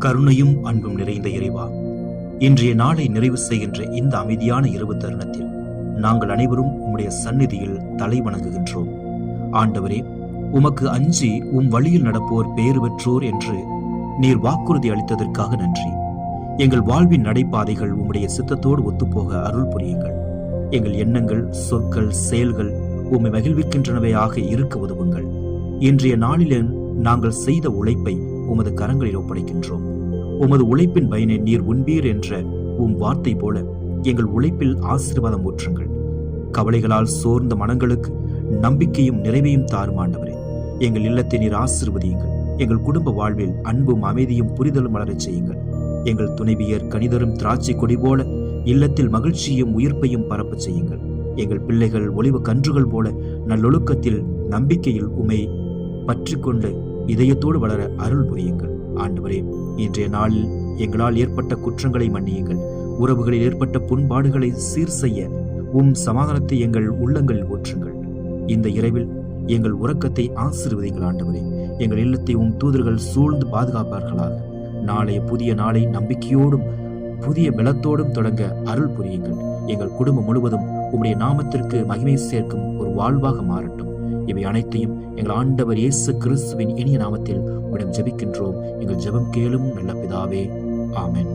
கருணையும் அன்பும் நிறைந்த இறைவா, இன்றைய நாளை நிறைவு செய்கின்ற இந்த அமைதியான இரவு தருணத்தில் நாங்கள் அனைவரும் உம்முடைய சந்நிதியில் தலை வணங்குகின்றோம். ஆண்டவரே, உமக்கு அஞ்சி உம் வழியில் நடப்போர் பேறு பெற்றோர் என்று நீர் வாக்குறுதி அளித்ததற்காக நன்றி. எங்கள் வாழ்வின் நடைபாதைகள் உம்முடைய சித்தத்தோடு ஒத்துப்போக அருள் புரியுங்கள். எங்கள் எண்ணங்கள், சொற்கள், செயல்கள் உம்மை மகிழ்விக்கின்றனவையாக இருக்க உதவுங்கள். இன்றைய நாளில் நாங்கள் செய்த உழைப்பை உமது கரங்களில் ஒப்படைக்கின்றோம். உமது உழைப்பின் பயனை நீர் உண்பீர் என்ற உம் வார்த்தை போல எங்கள் உழைப்பில் ஆசீர்வாதம் ஊற்றுங்கள். கவலைகளால் சோர்ந்த மனங்களுக்கு நம்பிக்கையும் நிறைவையும் தாரும் ஆண்டவரே. எங்கள் இல்லத்தை நீர் ஆசீர்வதியுங்கள். எங்கள் குடும்ப வாழ்வில் அன்பும் அமைதியும் புரிதலும் வளரச் செய்யுங்கள். எங்கள் துணைவியர் கனிதரும் திராட்சை கொடி போல இல்லத்தில் மகிழ்ச்சியும் உயிர்ப்பையும் பரப்பச் செய்யுங்கள். எங்கள் பிள்ளைகள் ஒளிவு கன்றுகள் போல நல்லொழுக்கத்தில் நம்பிக்கையில் உமை பற்றி கொண்டு இதயத்தோடு வளர அருள் புரியுங்கள். ஆண்டவரே, இன்றைய நாளில் எங்களால் ஏற்பட்ட குற்றங்களை மன்னியுங்கள். உறவுகளில் ஏற்பட்ட புண்பாடுகளை சீர் செய்ய உம் சமாதானத்தை எங்கள் உள்ளங்களில் ஊற்றுங்கள். இந்த இரவில் எங்கள் உறக்கத்தை ஆசீர்வதிங்கள் ஆண்டவரே. எங்கள் இல்லத்தை உம் தூதர்கள் சூழ்ந்து பாதுகாப்பார்களாக. நாளைய புதிய நாளை நம்பிக்கையோடும் புதிய பலத்தோடும் தொடங்க அருள் புரியுங்கள். எங்கள் குடும்பம் முழுவதும் உம்முடைய நாமத்திற்கு மகிமை சேர்க்கும் ஒரு வாழ்வாக மாறட்டும். இவை அனைத்தையும் எங்கள் ஆண்டவர் இயேசு கிறிஸ்துவின் இனிய நாமத்தில் உம்மிடம் ஜெபிக்கின்றோம். எங்கள் ஜெபம் கேளும் நல்ல பிதாவே. ஆமென்.